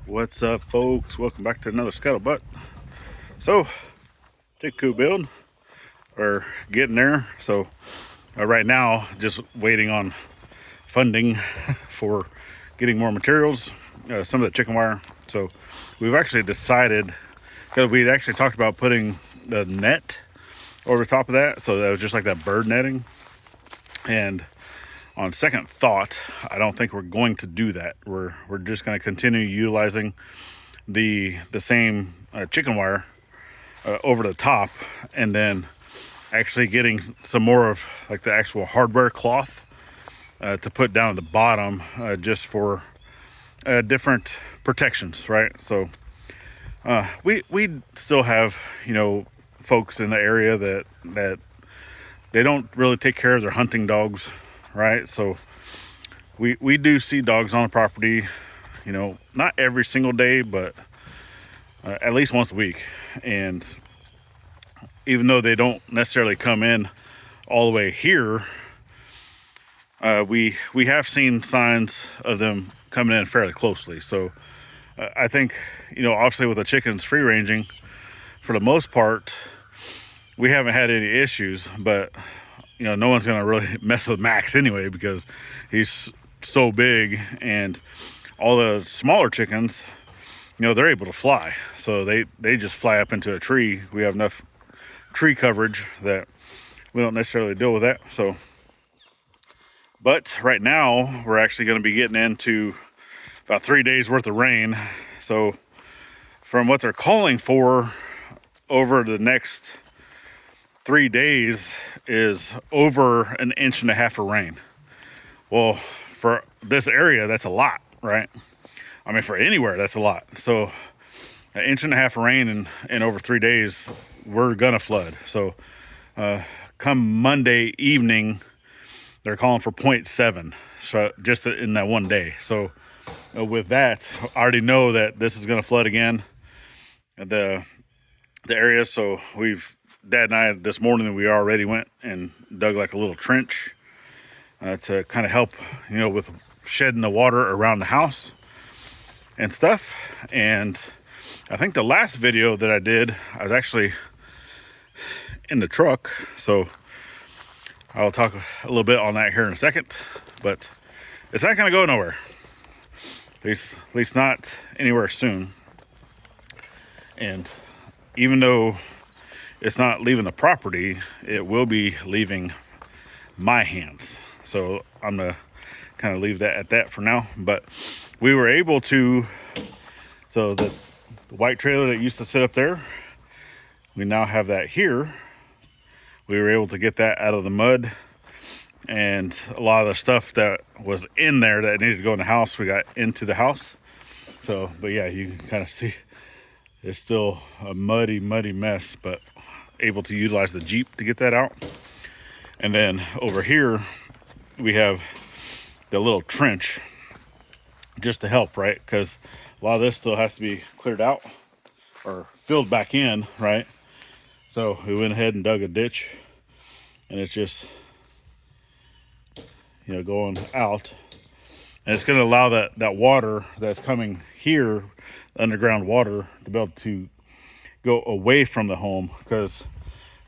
What's up, folks? Welcome back to another scuttlebutt. So, chicken coop build, we're getting there. So, right now, just waiting on funding for getting more materials, some of the chicken wire. So, we've actually decided, because we'd actually talked about putting the net over the top of that, so that was just like that bird netting. And on second thought, I don't think we're going to do that. We're just going to continue utilizing the same chicken wire over the top, and then actually getting some more of like the actual hardware cloth to put down at the bottom, just for different protections, right? So we still have, folks in the area that they don't really take care of their hunting dogs, right? So we do see dogs on the property, not every single day, but at least once a week. And even though they don't necessarily come in all the way here, we have seen signs of them coming in fairly closely. So I think, obviously with the chickens free ranging, for the most part, we haven't had any issues, but no one's gonna really mess with Max anyway, because he's so big. And all the smaller chickens, they're able to fly, so they just fly up into a tree. We have enough tree coverage that we don't necessarily deal with that. So, but right now we're actually going to be getting into about 3 days worth of rain. So from what they're calling for over the next 3 days is over 1.5 inches of rain. Well, for this area, that's a lot, right? I mean, for anywhere, that's a lot. So 1.5 inches of rain in over 3 days, we're gonna flood. So come Monday evening, they're calling for 0.7, so just in that one day. So with that, I already know that this is gonna flood again, the area. So Dad and I, this morning, we already went and dug like a little trench to kind of help, with shedding the water around the house and stuff. And I think the last video that I did, I was actually in the truck. So I'll talk a little bit on that here in a second, but it's not gonna go nowhere. At least not anywhere soon. And even though it's not leaving the property, it will be leaving my hands. So I'm gonna kind of leave that at that for now. But we were able to, so the white trailer that used to sit up there, we now have that here. We were able to get that out of the mud, and a lot of the stuff that was in there that needed to go in the house, we got into the house. So, but yeah, you can kind of see it's still a muddy mess, but able to utilize the Jeep to get that out. And then over here we have the little trench just to help, right? Because a lot of this still has to be cleared out or filled back in, right? So we went ahead and dug a ditch, and it's just going out, and it's going to allow that water that's coming here, underground water, to be able to go away from the home, because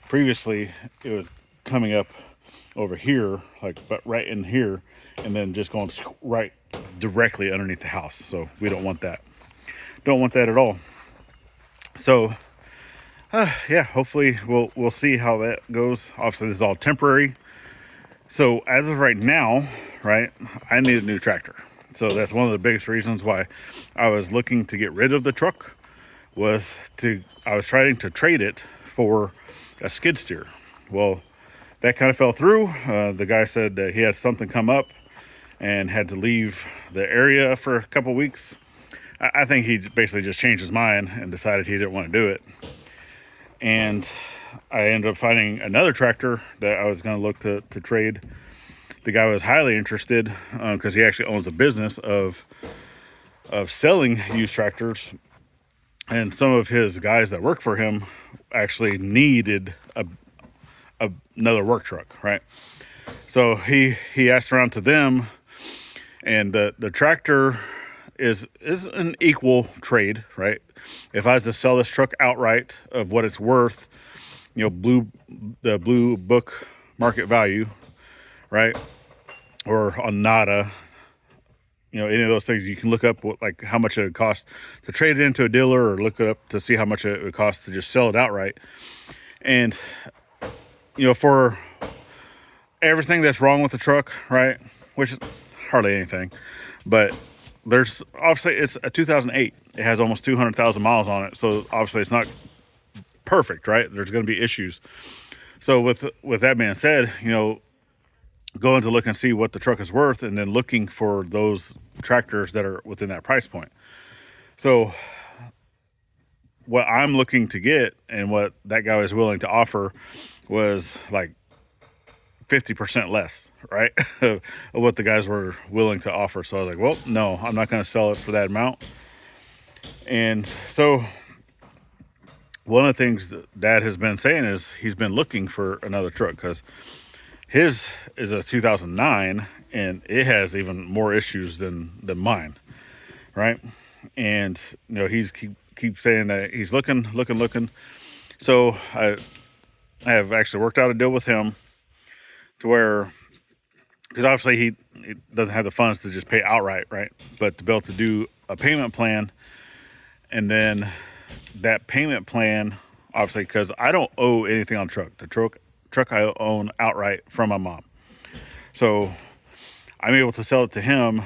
previously it was coming up over here, but right in here, and then just going right directly underneath the house. So we don't want that at all. So yeah, hopefully we'll see how that goes. Obviously this is all temporary. So as of right now, right, I need a new tractor. So that's one of the biggest reasons why I was looking to get rid of the truck, I was trying to trade it for a skid steer. Well, that kind of fell through. The guy said that he had something come up and had to leave the area for a couple weeks. I think he basically just changed his mind and decided he didn't want to do it. And I ended up finding another tractor that I was going to look to trade. The guy was highly interested, because he actually owns a business of selling used tractors, and some of his guys that work for him actually needed another work truck, right? So he asked around to them, and the tractor is an equal trade, right? If I was to sell this truck outright of what it's worth, you know, the blue book market value, right? Or on Nada, you know, any of those things, you can look up what, like how much it would cost to trade it into a dealer, or look it up to see how much it would cost to just sell it outright. And, you know, for everything that's wrong with the truck, right? Which is hardly anything, but there's obviously, it's a 2008. It has almost 200,000 miles on it. So obviously it's not perfect, right? There's going to be issues. So with that being said, you know, going to look and see what the truck is worth, and then looking for those tractors that are within that price point. So what I'm looking to get, and what that guy was willing to offer, was like 50% less, right? Of what the guys were willing to offer. So I was like, well, no, I'm not going to sell it for that amount. And so one of the things that Dad has been saying is he's been looking for another truck, because his is a 2009 and it has even more issues than mine, right? And you know, he's keep saying that he's looking. So I have actually worked out a deal with him to where, because obviously he doesn't have the funds to just pay outright, right? But to be able to do a payment plan, and then that payment plan, obviously, because I don't owe anything on the truck. Truck I own outright from my mom. So I'm able to sell it to him.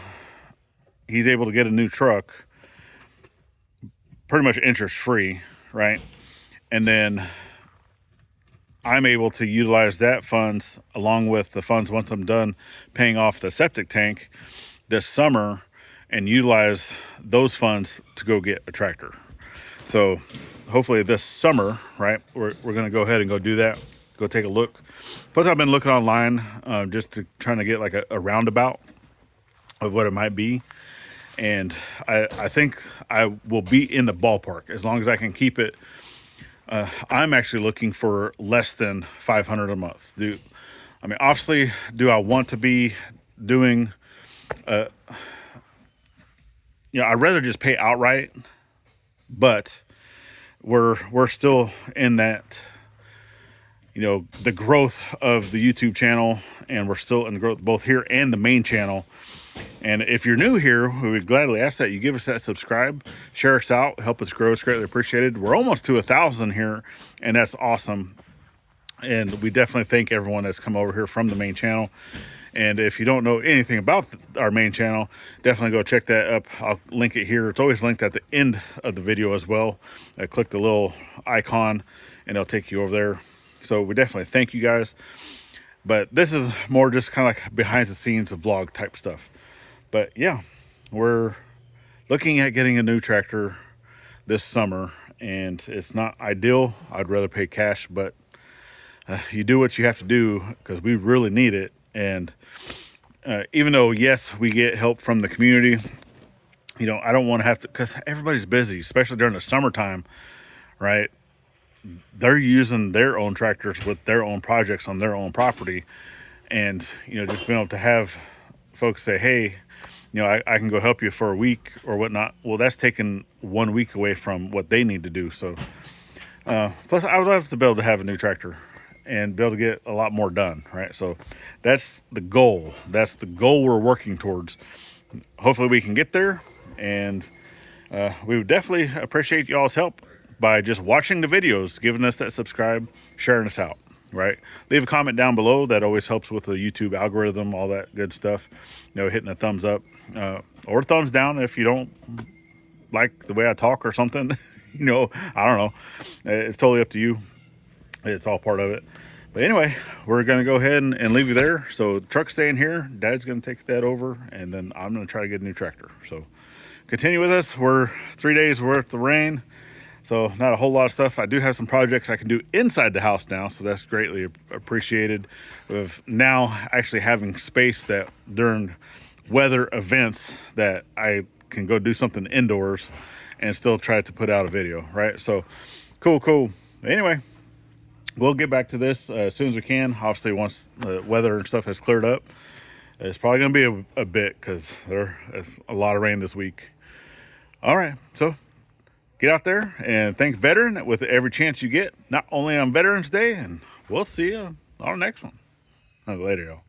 He's able to get a new truck pretty much interest free, right? And then I'm able to utilize that funds along with the funds once I'm done paying off the septic tank this summer, and utilize those funds to go get a tractor. So hopefully this summer, right, we're going to go ahead and go do that. Go take a look. Plus, I've been looking online just to trying to get like a roundabout of what it might be. And I think I will be in the ballpark as long as I can keep it. I'm actually looking for less than $500 a month. Obviously, do I want to be doing, you know, I'd rather just pay outright, but we're still in that, you know, the growth of the YouTube channel, and we're still in the growth both here and the main channel. And if you're new here, we would gladly ask that you give us that subscribe, share us out, help us grow. It's greatly appreciated. We're almost to 1,000 here, and that's awesome. And we definitely thank everyone that's come over here from the main channel. And if you don't know anything about our main channel, definitely go check that up. I'll link it here. It's always linked at the end of the video as well. Click the little icon and it'll take you over there. So we definitely thank you guys. But this is more just kind of like behind the scenes of vlog type stuff. But yeah, we're looking at getting a new tractor this summer, and it's not ideal. I'd rather pay cash, but you do what you have to do because we really need it. And even though, yes, we get help from the community, you know, I don't want to have to, because everybody's busy, especially during the summertime, right? They're using their own tractors with their own projects on their own property. And, you know, just being able to have folks say, hey, you know, I can go help you for a week or whatnot. Well, that's taking 1 week away from what they need to do. So, plus I would love to be able to have a new tractor and be able to get a lot more done, right? So that's the goal. That's the goal we're working towards. Hopefully we can get there. And we would definitely appreciate y'all's help by just watching the videos, giving us that subscribe, sharing us out, right? Leave a comment down below. That always helps with the YouTube algorithm, all that good stuff. You know, hitting a thumbs up or thumbs down if you don't like the way I talk or something. You know, I don't know. It's totally up to you. It's all part of it. But anyway, we're going to go ahead and leave you there. So truck's staying here. Dad's going to take that over, and then I'm going to try to get a new tractor. So continue with us. We're 3 days worth of rain. So not a whole lot of stuff. I do have some projects I can do inside the house now, so that's greatly appreciated. Of now actually having space that during weather events that I can go do something indoors and still try to put out a video, right? So cool. Anyway, we'll get back to this as soon as we can. Obviously, once the weather and stuff has cleared up, it's probably going to be a bit because there's a lot of rain this week. All right, so get out there and thank Veteran with every chance you get, not only on Veterans Day, and we'll see you on the next one. Later, y'all.